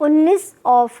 19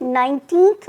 19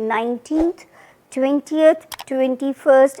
19th, 20th, 21st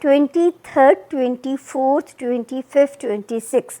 23rd, 24th, 25th, 26,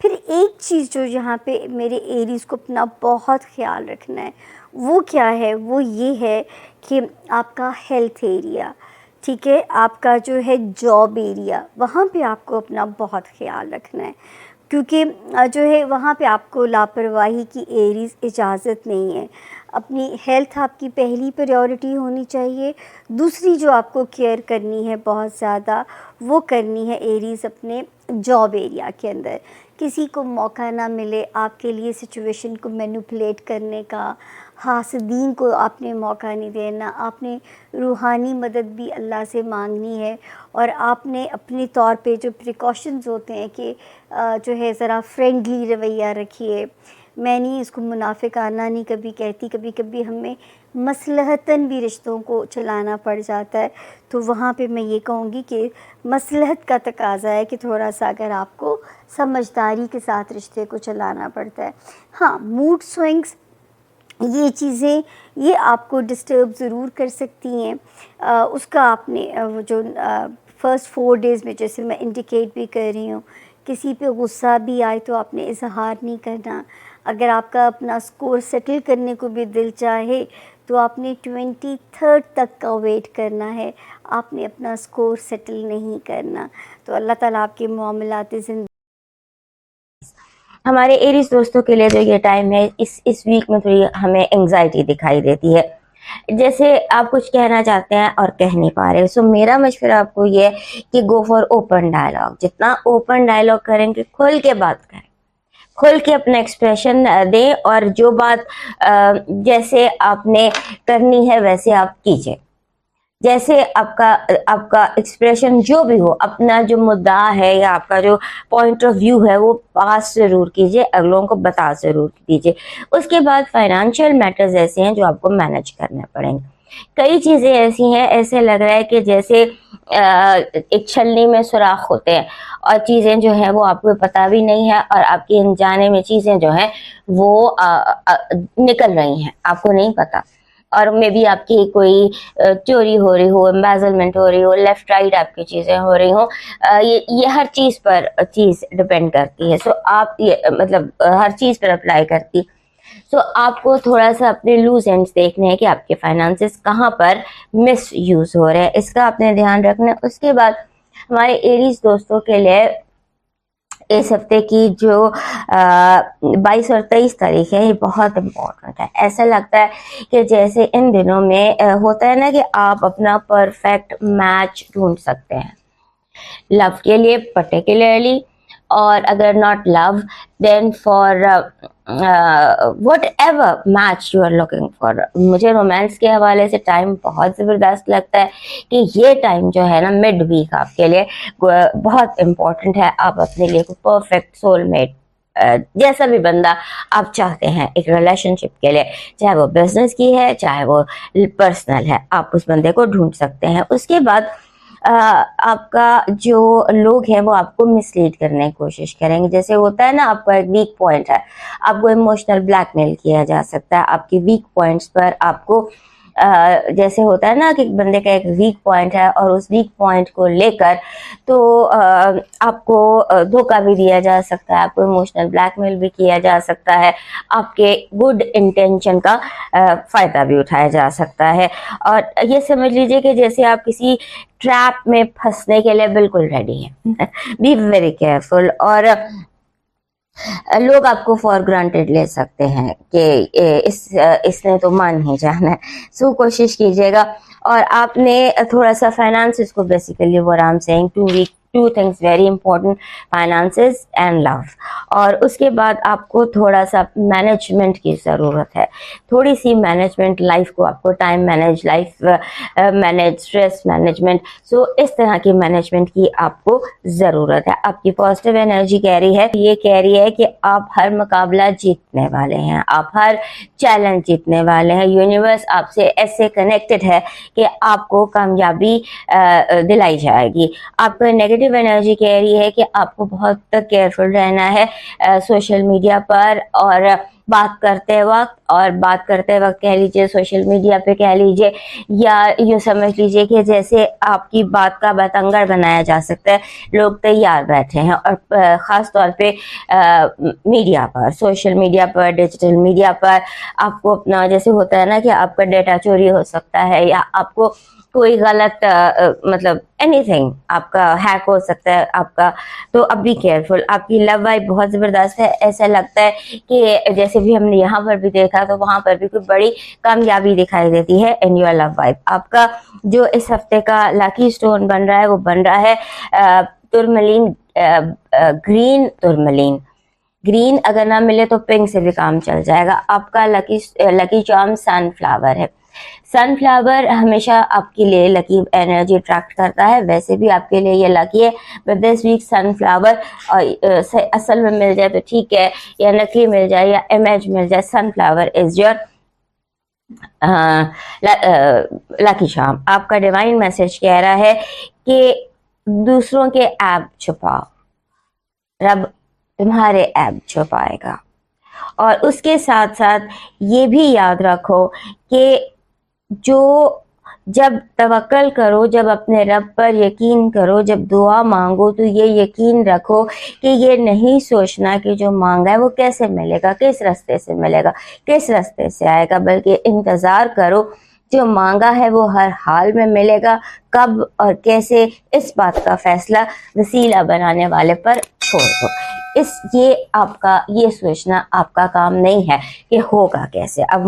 پھر ایک چیز جو یہاں پہ میرے ایریز کو اپنا بہت خیال رکھنا ہے، وہ کیا ہے؟ وہ یہ ہے کہ آپ کا ہیلتھ ایریا، ٹھیک ہے، آپ کا جو ہے جاب ایریا، وہاں پہ آپ کو اپنا بہت خیال رکھنا ہے، کیونکہ جو ہے وہاں پہ آپ کو لاپرواہی کی ایریز اجازت نہیں ہے۔ اپنی ہیلتھ آپ کی پہلی پریورٹی ہونی چاہیے، دوسری جو آپ کو کیئر کرنی ہے بہت زیادہ، وہ کرنی ہے ایریز اپنے جاب ایریا کے اندر۔ کسی کو موقع نہ ملے آپ کے لیے سچویشن کو مینوپولیٹ کرنے کا، حاسدین کو آپ نے موقع نہیں دینا، آپ نے روحانی مدد بھی اللہ سے مانگنی ہے، اور آپ نے اپنے طور پہ جو پریکاشنز ہوتے ہیں کہ جو ہے ذرا فرینڈلی رویہ رکھیے۔ میں نہیں اس کو منافقانہ نہیں کبھی کہتی، کبھی کبھی ہمیں مصلحتاً بھی رشتوں کو چلانا پڑ جاتا ہے، تو وہاں پہ میں یہ کہوں گی کہ مصلحت کا تقاضا ہے کہ تھوڑا سا اگر آپ کو سمجھداری کے ساتھ رشتے کو چلانا پڑتا ہے۔ ہاں، موڈ سوئنگس، یہ چیزیں یہ آپ کو ڈسٹرب ضرور کر سکتی ہیں، اس کا آپ نے وہ جو فرسٹ 4 days میں جیسے میں انڈیکیٹ بھی کر رہی ہوں، کسی پہ غصہ بھی آئے تو آپ نے اظہار نہیں کرنا۔ اگر آپ کا اپنا سکور سیٹل کرنے کو بھی دل چاہے تو آپ نے 23rd تک کا ویٹ کرنا ہے، آپ نے اپنا سکور سیٹل نہیں کرنا۔ تو اللہ تعالیٰ آپ کے معاملات زندگی ہمارے ایریز دوستوں کے لیے جو یہ ٹائم ہے، اس ویک میں تھوڑی ہمیں انگزائٹی دکھائی دیتی ہے، جیسے آپ کچھ کہنا چاہتے ہیں اور کہہ نہیں پا رہے۔ سو میرا مشورہ آپ کو یہ ہے کہ گو فار اوپن ڈائلاگ، جتنا اوپن ڈائلاگ کریں گے، کھل کے بات کریں، کھل کے اپنا ایکسپریشن دیں، اور جو بات جیسے آپ نے کرنی ہے ویسے آپ کیجئے، جیسے آپ کا ایکسپریشن جو بھی ہو، اپنا جو مدعا ہے یا آپ کا جو پوائنٹ آف ویو ہے وہ پاس ضرور کیجئے، اگلوں کو بتا ضرور دیجئے۔ اس کے بعد فائنانشیل میٹرز ایسے ہیں جو آپ کو مینج کرنے پڑیں گے۔ کئی چیزیں ایسی ہیں، ایسے لگ رہا ہے کہ جیسے ایک چھلنی میں سوراخ ہوتے ہیں، اور چیزیں جو ہیں وہ آپ کو پتہ بھی نہیں ہے، اور آپ کے انجانے میں چیزیں جو ہیں وہ نکل رہی ہیں، آپ کو نہیں پتہ، اور میں بھی آپ کی کوئی چوری ہو رہی ہو، امبیزلمنٹ ہو رہی ہو، لیفٹ رائٹ آپ کی چیزیں ہو رہی ہوں، یہ ہر چیز پر چیز ڈپینڈ کرتی ہے۔ سو آپ یہ مطلب ہر چیز پر اپلائی کرتی، سو آپ کو تھوڑا سا اپنے لوز اینڈس دیکھنے ہیں کہ آپ کے فائنانسز کہاں پر مس یوز ہو رہے ہیں، اس کا آپ نے دھیان رکھنا ہے۔ اس کے بعد ہمارے ایریز دوستوں کے لیے اس ہفتے کی جو 22 اور 23 تاریخ ہے، یہ بہت امپورٹنٹ ہے۔ ایسا لگتا ہے کہ جیسے ان دنوں میں ہوتا ہے نا کہ آپ اپنا پرفیکٹ میچ ڈھونڈ سکتے ہیں لو کے لیے پرٹیکولرلی، اور اگر not love then for whatever match you are looking for. مجھے رومانس کے حوالے سے ٹائم بہت زبردست لگتا ہے کہ یہ ٹائم جو ہے نا مڈ ویک آپ کے لیے بہت امپورٹنٹ ہے۔ آپ اپنے لیے پرفیکٹ سول میٹ جیسا بھی بندہ آپ چاہتے ہیں ایک ریلیشن شپ کے لیے، چاہے وہ بزنس کی ہے چاہے وہ پرسنل ہے، آپ اس بندے کو ڈھونڈ سکتے ہیں۔ اس کے بعد آپ کا جو لوگ ہیں وہ آپ کو مس لیڈ کرنے کی کوشش کریں گے، جیسے ہوتا ہے نا آپ کا ایک ویک پوائنٹ ہے، آپ کو ایموشنل بلیک میل کیا جا سکتا ہے آپ کے ویک پوائنٹس پر۔ آپ کو جیسے ہوتا ہے نا کہ بندے کا ایک ویک پوائنٹ ہے اور اس ویک پوائنٹ کو لے کر تو آپ کو دھوکہ بھی دیا جا سکتا ہے، آپ کو ایموشنل بلیک میل بھی کیا جا سکتا ہے، آپ کے گڈ انٹینشن کا فائدہ بھی اٹھایا جا سکتا ہے۔ اور یہ سمجھ لیجئے کہ جیسے آپ کسی ٹریپ میں پھنسنے کے لیے بالکل ریڈی ہیں، بی ویری کیئرفل۔ اور لوگ آپ کو فار گرانٹیڈ لے سکتے ہیں کہ اس نے تو مان ہی جانا ہے، سو کوشش کیجیے گا۔ اور آپ نے تھوڑا سا فائنانسز کو basically what I'm saying two things very important, finances and love۔ اور اس کے بعد آپ کو تھوڑا سا مینجمنٹ کی ضرورت ہے، تھوڑی سی مینجمنٹ، لائف کو آپ کو time manage, life manage, stress management, so اس طرح کی مینجمنٹ کی آپ کو ضرورت ہے۔ آپ کی پازیٹیو انرجی کہہ رہی ہے، یہ کہہ رہی ہے کہ آپ ہر مقابلہ جیتنے والے ہیں، آپ ہر چیلنج جیتنے والے ہیں۔ یونیورس آپ سے ایسے کنیکٹڈ ہے کہ آپ کو کامیابی دلائی جائے گی۔ آپ کو نیگیٹو انرجی کہہ رہی ہے کہ آپ کو بہت کیئرفل رہنا ہے سوشل میڈیا پر اور بات کرتے وقت، اور بات کرتے وقت کہہ لیجیے سوشل میڈیا پہ کہہ لیجیے یا یوں سمجھ لیجیے کہ جیسے آپ کی بات کا بتنگڑ بنایا جا سکتا ہے، لوگ تیار بیٹھے ہیں، اور خاص طور پہ میڈیا پر، سوشل میڈیا پر، ڈیجیٹل میڈیا پر آپ کو اپنا جیسے ہوتا ہے نا کہ آپ کا ڈیٹا چوری ہو سکتا ہے، یا آپ کو کوئی غلط مطلب اینی تھنگ آپ کا ہیک ہو سکتا ہے آپ کا، تو اب بھی کیئرفل. آپ کی لو وائب بہت زبردست ہے، ایسا لگتا ہے کہ جیسے بھی ہم نے یہاں پر بھی دیکھا تو وہاں پر بھی کوئی بڑی کامیابی دکھائی دیتی ہے ان یور لو وائب. آپ کا جو اس ہفتے کا لاکی اسٹون بن رہا ہے وہ بن رہا ہے ترملین، گرین ترملین. گرین اگر نہ ملے تو پنک سے بھی کام چل جائے گا. آپ کا لکی چارم سن فلاور ہے. سن فلاور ہمیشہ آپ کے لیے لکی انرجی اٹریکٹ کرتا ہے، ویسے بھی آپ کے لیے یہ لکی ہے، but this week sunflower اصل میں مل جائے تو ٹھیک ہے، یا نکلی مل جائے یا امیج مل جائے، sunflower is your lucky charm. آپ کا ڈیوائن میسج کہہ رہا ہے کہ دوسروں کے ایب چھپاؤ، رب تمہارے ایب چھپائے گا. اور اس کے ساتھ ساتھ یہ بھی یاد رکھو کہ جب توکل کرو، جب اپنے رب پر یقین کرو، جب دعا مانگو تو یہ یقین رکھو کہ یہ نہیں سوچنا کہ جو مانگا ہے وہ کیسے ملے گا، کس راستے سے ملے گا، کس راستے سے آئے گا، بلکہ انتظار کرو جو مانگا ہے وہ ہر حال میں ملے گا. کب اور کیسے اس بات کا فیصلہ وسیلہ بنانے والے پر چھوڑ دو. یہ آپ کا یہ سوچنا آپ کا کام نہیں ہے کہ ہوگا کیسے. اب